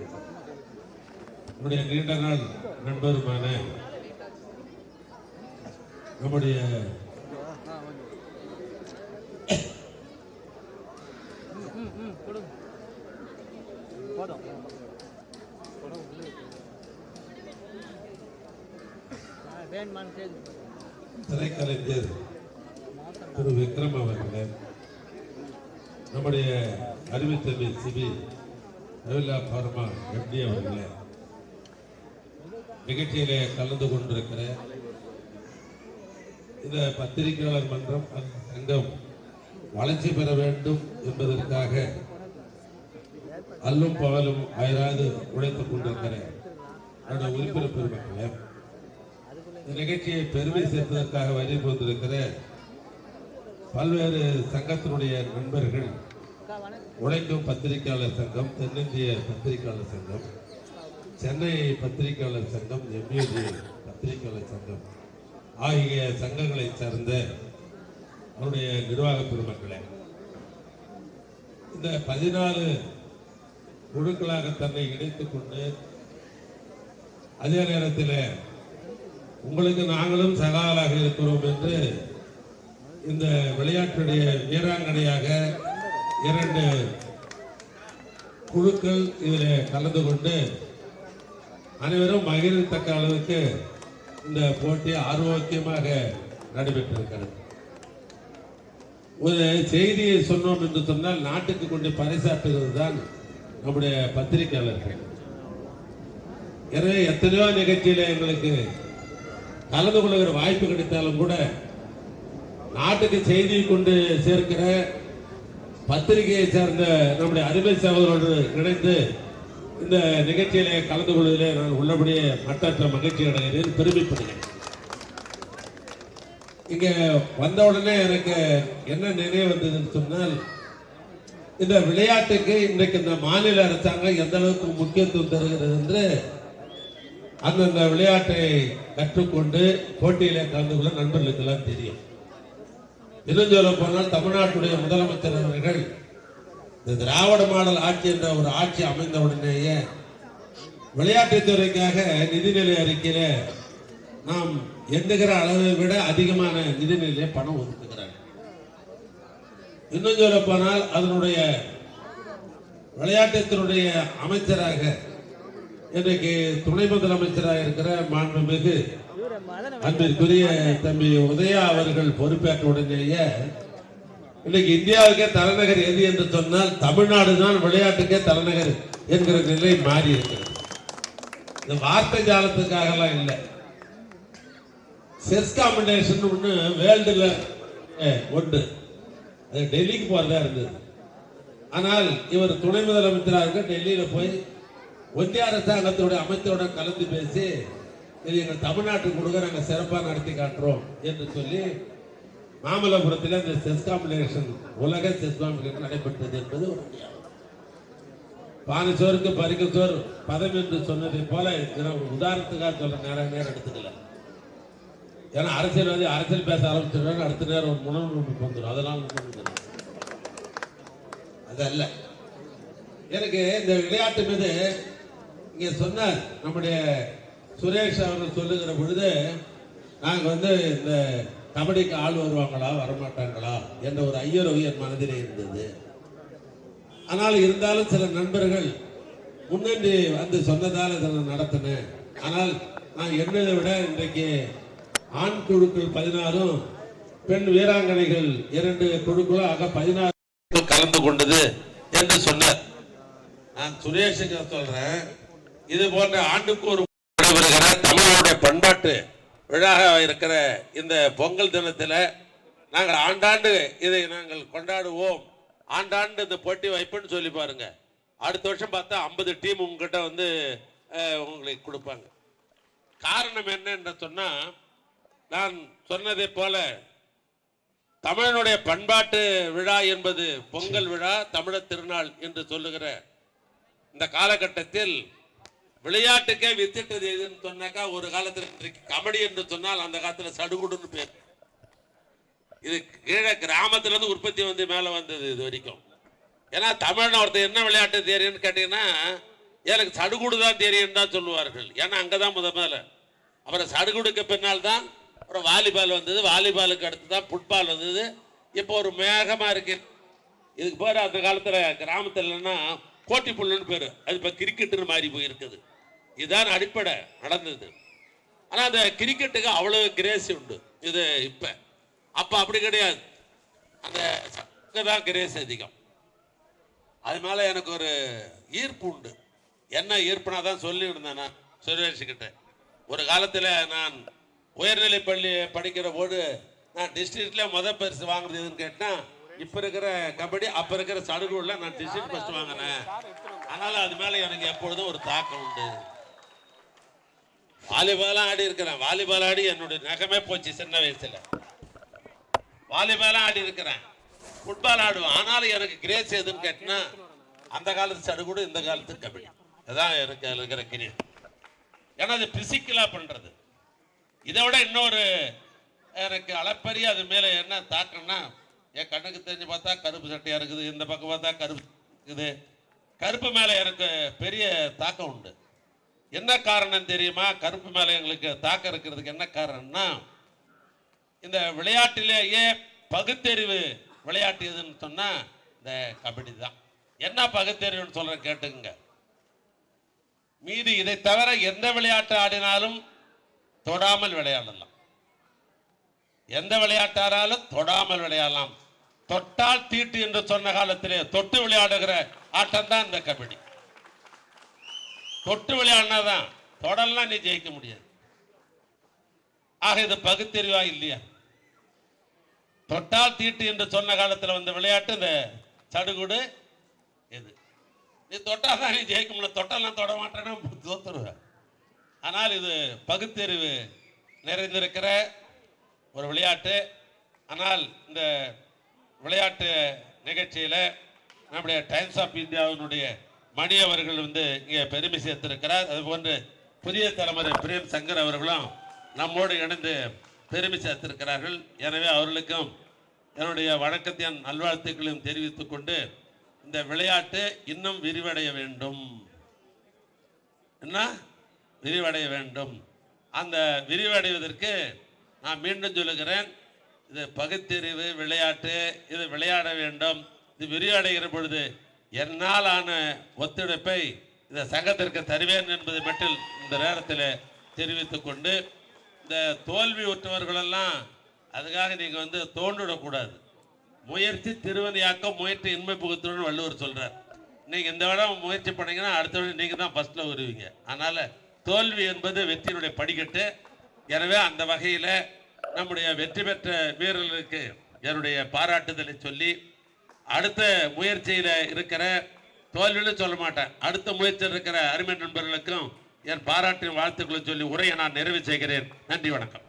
நம்முடைய நீண்ட நாள் நண்பருமான நம்முடைய திரைக்கலைஞர் திரு விக்ரம் அவர்களே, நம்முடைய அறிவித்தவி சிபி ரவிலா பார்மா எம்டி அவர்களே, நிகழ்ச்சியிலே கலந்து கொண்டிருக்கிற இந்த பத்திரிகையாளர் மன்றம் சங்கம் வளர்ச்சி பெற வேண்டும் என்பதற்காக அல்லும் பகலும் அயராது உழைத்துக் கொண்டிருக்கிற என்னுடைய உறுப்பினர் பெருமக்களே, இந்த நிகழ்ச்சியை பெருமை சேர்ப்பதற்காக வருகை கொண்டிருக்கிற பல்வேறு சங்கத்தினுடைய நண்பர்கள், உழைக்கும் பத்திரிகையாளர் சங்கம், தென்னிந்திய பத்திரிகையாளர் சங்கம், சென்னை பத்திரிகையாளர் சங்கம், எம்யூஜி பத்திரிகையாளர் சங்கம் ஆகிய சங்கங்களை சார்ந்த அவருடைய நிர்வாக பெருமக்களே, இந்த 14 குழுக்களாக தன்னை இணைத்துக் கொண்டு அதே நேரத்தில் உங்களுக்கு நாங்களும் சகாலாக இருக்கிறோம் என்று இந்த விளையாட்டுடைய வீராங்கனையாக 2 குழுக்கள் இதில் கலந்து கொண்டு அனைவரும் மகிழத்தக்க அளவுக்கு இந்த போட்டி ஆரோக்கியமாக நடைபெற்றிருக்கிறது. ஒரு செய்தியை சொன்னோம் என்று சொன்னால் நாட்டுக்கு கொண்டு பறைசாற்றுகிறது தான் நம்முடைய பத்திரிகையாளர்கள். எனவே எத்தனையோ நிகழ்ச்சியில எங்களுக்கு கலந்து கொள்ளுகிற வாய்ப்பு கிடைத்தாலும் கூட நாட்டுக்கு செய்தியை கொண்டு சேர்க்கிற பத்திரிகையை சார்ந்த நம்முடைய அருமை சகோதரோடு இணைந்து இந்த நிகழ்ச்சியிலே கலந்து கொள்வதிலே நான் உள்ளபடியே மற்றற்ற மகிழ்ச்சி அடைகிறேன், பெருமைப்படுகிறேன். இங்க வந்த உடனே எனக்கு என்ன நினைவு வந்ததுன்னு சொன்னால், இந்த விளையாட்டுக்கு இன்றைக்கு இந்த மாநில அரசாங்கம் எந்த அளவுக்கு முக்கியத்துவம் தருகிறது என்று அந்தந்த விளையாட்டை கற்றுக்கொண்டு போட்டியிலே கலந்து கொள்ள நண்பர்களுக்கு எல்லாம் தெரியும். இன்னும் சொல்ல போனால் தமிழ்நாட்டுடைய முதலமைச்சர் அவர்கள் இந்த திராவிட மாடல் ஆட்சி என்ற ஒரு ஆட்சி அமைந்த உடனேயே விளையாட்டுத்துறைக்காக நிதிநிலை அறிக்கையில நாம் எண்ணுகிற அளவை விட அதிகமான நிதிநிலையை பணம் ஒதுக்குகிறார். இன்னும் சொல்ல போனால் அதனுடைய விளையாட்டுத்துறையுடைய அமைச்சராக இன்றைக்கு துணை முதலமைச்சராக இருக்கிற மாண்புமிகு அன்பிற்குரிய தம்பி உதயா அவர்கள் பொறுப்பேற்ற உடனேயே இன்னைக்கு இந்தியாவுக்கே தலைநகர் எது என்று சொன்னால் தமிழ்நாடு தான் விளையாட்டுக்கே தலைநகர் என்கிற நிலை மாறி இருக்கிறது. இந்த வார்த்தை ஜாலத்துக்காக எல்லாம் இல்லை. செஸ் காம்படிஷன் ஒன்று வேர்ல்டுல ஒன்று, அது டெல்லிக்கு போறதா இருந்தது. ஆனால் இவர் துணை முதலமைச்சராக இருக்க டெல்லியில போய் ஒன்றிய அரசாங்கத்தோட அமைச்சரோட கலந்து பேசி இது எங்கள் தமிழ்நாட்டுக்கு கொடுக்க நாங்கள் சிறப்பாக நடத்தி காட்டுறோம் என்று சொல்லி மாமல்லபுரத்தில் இந்த செஸ் காம்படிஷன், உலக செஸ் காம்படிஷன் நடைபெற்றது என்பது ஒரு பானசோருக்கு பரிகசோர் பதம் என்று சொன்னதை போல உதாரணத்துக்காக சொல்ற நேரம் எடுத்துக்கல. ஏன்னா அரசியல்வாதி அரசியல் பேச ஆரம்பிச்சிருக்காங்க, அடுத்த நேரம் ஒரு முன்னோக்கு வந்துடும். அதெல்லாம் அதல்ல. எனக்கு இந்த விளையாட்டு மீது இங்க சொன்னார் நம்முடைய சுரேஷ் அவர்கள் சொல்லுகிற பொழுது, நாங்க இந்த கபடிக்கு ஆள் வருவாங்களா வரமாட்டாங்களா என்ற ஒரு ஐயரவு என் மனதிலே இருந்தது. ஆனால் இருந்தாலும் சில நண்பர்கள் முன்னே வந்து சொன்னதால் இதை நடத்தினேன். ஆனால் நான் என்னதை விட இன்றைக்கு ஆண் குழுக்கள் 16, பெண் வீராங்கனைகள் 2 குழுக்களும் ஆக 16 கலந்து கொண்டது என்று சொன்னார். நான் சுரேஷுக்கு சொல்றேன், இது போன்ற ஆண்டுக்கு ஒரு நடைபெறுகிற தமிழனுடைய பண்பாட்டு விழாவாக இருக்கிற இந்த பொங்கல் தினத்தில் நாங்கள் ஆண்டாண்டு இதை நாங்கள் கொண்டாடுவோம், ஆண்டாண்டு இந்த போட்டி வைப்புன்னு சொல்லி பாருங்க. அடுத்த வருஷம் பார்த்தா 50 டீம் உங்ககிட்ட உங்களுக்கு கொடுப்பாங்க. காரணம் என்ன என்று சொன்னா, நான் சொன்னதை போல தமிழனுடைய பண்பாட்டு விழா என்பது பொங்கல் விழா, தமிழர் திருநாள் என்று சொல்லுகிற இந்த காலகட்டத்தில் விளையாட்டுக்கே வித்திட்டது எதுன்னு சொன்னாக்கா, ஒரு காலத்தில் கபடி என்று சொன்னால் அந்த காலத்தில் சடுகுடுன்னு பேர். இது கீழே கிராமத்துல இருந்து உற்பத்தி மேல வந்தது. இது வரைக்கும் ஏன்னா தமிழ்ல ஒருத்தர் என்ன விளையாட்டு தெரியும்னு கேட்டீங்கன்னா எனக்கு சடுகுடு தான் தெரியும் தான் சொல்லுவார்கள். ஏன்னா அங்கதான் முதல்ல அப்புறம் சடுகுடுக்கு பின்னால் தான் அப்புறம் வாலிபால் வந்தது, வாலிபாலுக்கு அடுத்து தான் ஃபுட்பால் வந்தது. இப்போ ஒரு மேகமா இருக்கு. இதுக்கு பேர் அந்த காலத்துல கிராமத்துலன்னா கோட்டி புல்லுன்னு பேரு, அது இப்போ கிரிக்கெட்டுன்னு மாறி போயிருக்குது. இதுதான் அடிப்படை நடந்தது. ஆனால் அந்த கிரிக்கெட்டுக்கு அவ்வளவு கிரேஸ் உண்டு. இது இப்போ அப்போ அப்படி கிடையாது. அந்த தான் கிரேஸ் அதிகம். அது மேலே எனக்கு ஒரு ஈர்ப்பு உண்டு. என்ன ஈர்ப்புனா தான் சொல்லியிருந்தேன் நான் சுரேஷ்கிட்ட. ஒரு காலத்தில் நான் உயர்நிலை பள்ளி படிக்கிற போது நான் டிஸ்ட்ரிக்ட்ல பரிசு வாங்குறது எதுன்னு கேட்டால் இப்போ இருக்கிற கபடி அப்போ இருக்கிற சடுகுள்ள நான் டிஸ்ட்ரிக்ட் ஃபர்ஸ்ட் வாங்கினேன். அதனால அது மேலே எனக்கு எப்பொழுதும் ஒரு தாக்கம் உண்டு. வாலிபாலாம் ஆடி இருக்கிறேன். வாலிபால் ஆடி என்னுடைய நகமே போச்சு சின்ன வயசுல. வாலிபாலாம் ஆடி இருக்கிறேன், ஃபுட்பால் ஆடுவேன். ஆனாலும் எனக்கு கிரேஸ் எதுன்னு கேட்டினா அந்த காலத்து சடுகுடு, இந்த காலத்து கபடி. அதான் எனக்கு இருக்கிற கிரேஸ். ஏன்னா அது பிசிக்கலா பண்றது. இதை விட இன்னொரு எனக்கு அளப்பரிய அது மேல என்ன தாக்கம்னா, என் கண்ணுக்கு தெரிஞ்சு பார்த்தா கருப்பு சட்டையா இருக்குது, இந்த பக்கம் பார்த்தா கருப்பு இருக்குது. கருப்பு மேல எனக்கு பெரிய தாக்கம் உண்டு. என்ன காரணம் தெரியுமா? கருப்பு மேல எங்களுக்கு தாக்கம் இருக்கிறதுக்கு என்ன காரணம்னா, இந்த விளையாட்டிலேயே பகுத்தறிவு விளையாட்டு எதுன்னு சொன்னா இந்த கபடி தான். என்ன பகுத்தறிவுன்னு சொல்றேன் கேட்டுங்க. மீதி இதை தவிர எந்த விளையாட்டு ஆடினாலும் தொடாமல் விளையாடலாம். எந்த விளையாட்டாராலும் தொடாமல் விளையாடலாம். தொட்டால் தீட்டு என்று சொன்ன காலத்திலே தொட்டு விளையாடுகிற ஆட்டம் தான் இந்த கபடி. தொட்டு விளையாடினாதான், தொடலாம் நீ ஜெயிக்க முடியாது. ஆக இது பகுத்தறிவா இல்லையா? தொட்டால் தீட்டு என்று சொன்ன காலத்தில் வந்த விளையாட்டு இந்த சடுகுடு. இது நீ தொட்டாதான் நீ ஜெயிக்க முடியல, தொட்டெல்லாம் தொட மாட்டேன்னா தோத்துருவ. ஆனால் இது பகுத்தறிவு நிறைந்திருக்கிற ஒரு விளையாட்டு. ஆனால் இந்த விளையாட்டு நிகழ்ச்சியில நம்முடைய டைம்ஸ் ஆஃப் இந்தியாவினுடைய மணி அவர்கள் இங்கே பெருமை சேர்த்திருக்கிறார். அதுபோன்று புதிய தலைமுறை பிரேம் சங்கர் அவர்களும் நம்மோடு இணைந்து பெருமை சேர்த்திருக்கிறார்கள். எனவே அவர்களுக்கும் என்னுடைய வணக்கத்தையும் நல்வாழ்த்துக்களையும் தெரிவித்துக் கொண்டு, இந்த விளையாட்டு இன்னும் விரிவடைய வேண்டும். என்ன விரிவடைய வேண்டும். அந்த விரிவடைவதற்கு நான் மீண்டும் சொல்லுகிறேன், இது பகுத்தறிவு விளையாட்டு. இது விளையாட வேண்டும். இது விரிவடைகிற பொழுது என்னால் ஆன ஒத்துழைப்பை இந்த சங்கத்திற்கு தருவேன் என்பதை மட்டும் இந்த நேரத்தில் தெரிவித்துக் கொண்டு, இந்த தோல்வி உற்றவர்களெல்லாம் அதுக்காக நீங்கள் தோண்டிடக்கூடாது. முயற்சி திருவனியாக்கம், முயற்சி இன்மை புகுத்துடன் வள்ளுவர் சொல்றார். நீங்கள் இந்த விடம் முயற்சி பண்ணீங்கன்னா அடுத்த விடம் நீங்கள் தான் ஃபர்ஸ்ட்ல வருவீங்க. அதனால தோல்வி என்பது வெற்றியினுடைய படிக்கட்டு. எனவே அந்த வகையில் நம்முடைய வெற்றி பெற்ற வீரர்களுக்கு என்னுடைய பாராட்டுதலை சொல்லி, அடுத்த முயற்சியில் இருக்கிற, தோல்வின்னு சொல்ல மாட்டேன், அடுத்த முயற்சியில் இருக்கிற அருமை நண்பர்களுக்கும் என் பாராட்டின் வாழ்த்துக்களை சொல்லி உரையை நான் நிறைவு செய்கிறேன். நன்றி, வணக்கம்.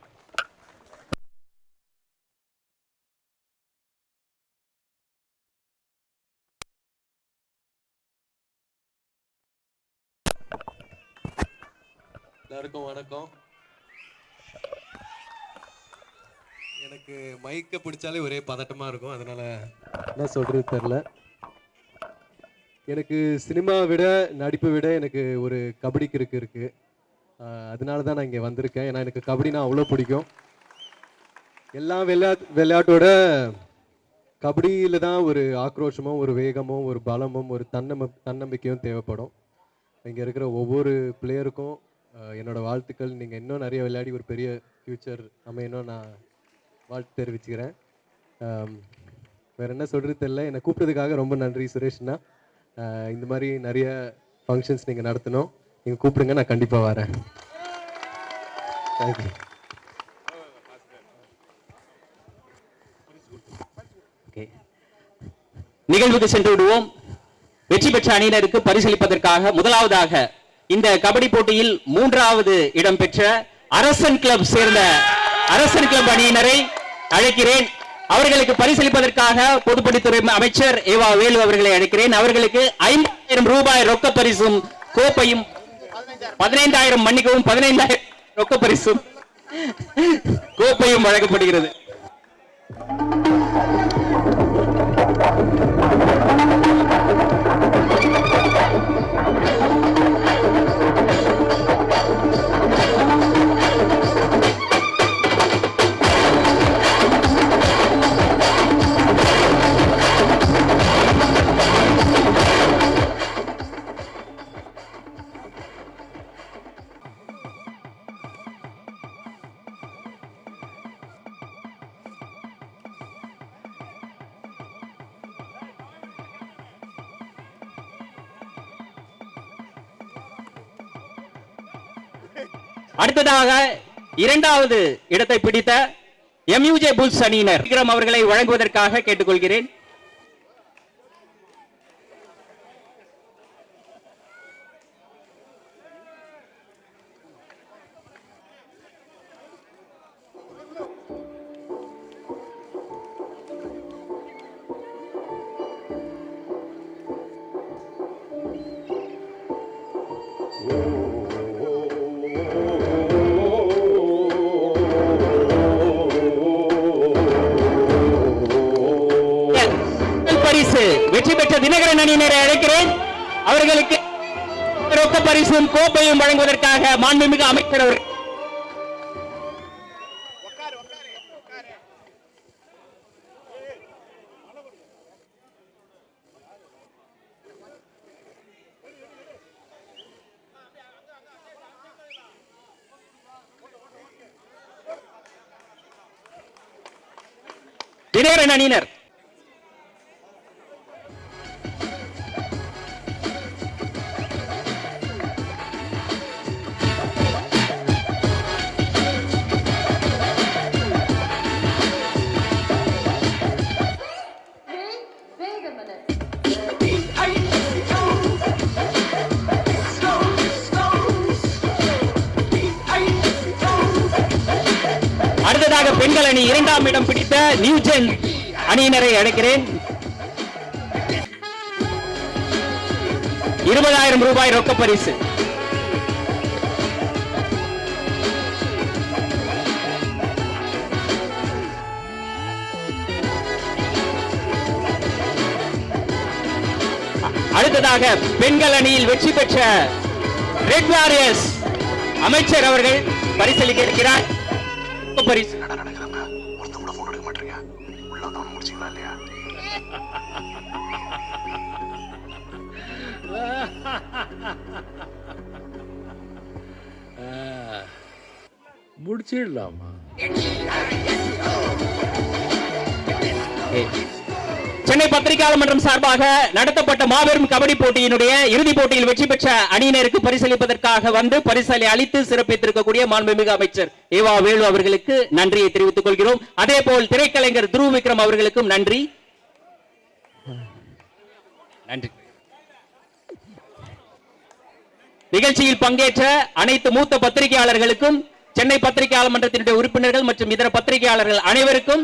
எல்லாருக்கும் வணக்கம். எனக்கு மைக்கை பிடிச்சாலே ஒரே பதட்டமா இருக்கும். அதனால என்ன சொல்றது தெரியல. எனக்கு சினிமாவை விட நடிப்பை விட எனக்கு ஒரு கபடி கிறுக்கு இருக்கு. அதனால தான் நான் இங்கே வந்திருக்கேன். ஏன்னா எனக்கு கபடினா அவ்வளோ பிடிக்கும். எல்லா விளையாட்டோட கபடியில் தான் ஒரு ஆக்ரோஷமும், ஒரு வேகமும், ஒரு பலமும், ஒரு தன்னம்பிக்கையும் தேவைப்படும். இங்கே இருக்கிற ஒவ்வொரு பிளேயருக்கும் என்னோட வாழ்த்துக்கள். நீங்கள் இன்னும் நிறைய விளையாடி ஒரு பெரிய ஃப்யூச்சர் அமையணும் நான் வாழ்த்து தெரிவிச்சுக்கிறேன். வேறு என்ன சொல்கிறது தெரியல. என்னை கூப்பிட்டதுக்காக ரொம்ப நன்றி சுரேஷ்ண்ணா. இந்த மாதிரி நிறைய ஃபங்க்ஷன்ஸ் நீங்கள் நடத்தணும். நீங்கள் கூப்பிடுங்க, நான் கண்டிப்பாக வரேன். தேங்க்யூ. ஓகே, நிகழ்வுக்கு சென்று விடுவோம். வெற்றி பெற்ற அணியினருக்கு பரிசளிப்பதற்காக முதலாவதாக இந்த கபடி போட்டியில் 3வது இடம் பெற்ற அரசன் கிளப் சேர்ந்த அரசன் கிளப் அணியினரை அழைக்கிறேன். அவர்களுக்கு பரிசளிப்பதற்காக பொதுப்பணித்துறை அமைச்சர் ஏவா வேலு அவர்களை அழைக்கிறேன். அவர்களுக்கு 50,000 ரூபாய் ரொக்க பரிசும் கோப்பையும் 15,000 மன்னிக்கவும் 15,000 ரொக்க பரிசும் கோப்பையும் வழங்கப்படுகிறது. அடுத்ததாக இரண்டாவது இடத்தை பிடித்த MUJ புல்ஸ் அணியினர் விக்ரம் அவர்களை வழங்குவதற்காக கேட்டுக்கொள்கிறேன். பரிசு வெற்றி பெற்ற தினகரன் அணியினரை அழைக்கிறேன். அவர்களுக்கு ரொக்க பரிசும் கோப்பையும் வழங்குவதற்காக மாண்புமிகு அமைச்சர் அவர்கள். தினகரன் அணியினர் அடுத்ததாக பெண்கள் அணி இரண்டாம் இடம் பிடித்த நியூஜென் அணியினரை அழைக்கிறேன். 20,000 ரூபாய் ரொக்க பரிசு. அடுத்ததாக பெண்கள் அணியில் வெற்றி பெற்ற ரெட் வாரியர்ஸ் அமைச்சர் அவர்கள் பரிசளிக்க இருக்கிறார். பரிசு முடிச்சிடலாமா? சென்னை பத்திரிகையாளர் மன்றம் சார்பாக நடத்தப்பட்ட மாபெரும் கபடி போட்டியினுடைய இறுதிப் போட்டியில் வெற்றி பெற்ற அணியினருக்கு பரிசளிப்பதற்காக வந்து பரிசலை அளித்து சிறப்பித்திருக்கக்கூடிய மாண்புமிகு அமைச்சர் ஏவா வேலு அவர்களுக்கு நன்றியை தெரிவித்துக் கொள்கிறோம். அதே போல் திரைக்கலைஞர் துருவ விக்ரம் அவர்களுக்கும் நன்றி. நிகழ்ச்சியில் பங்கேற்ற அனைத்து மூத்த பத்திரிகையாளர்களுக்கும், சென்னை பத்திரிகையாளர் மன்றத்தினுடைய உறுப்பினர்கள் மற்றும் இதர பத்திரிகையாளர்கள் அனைவருக்கும்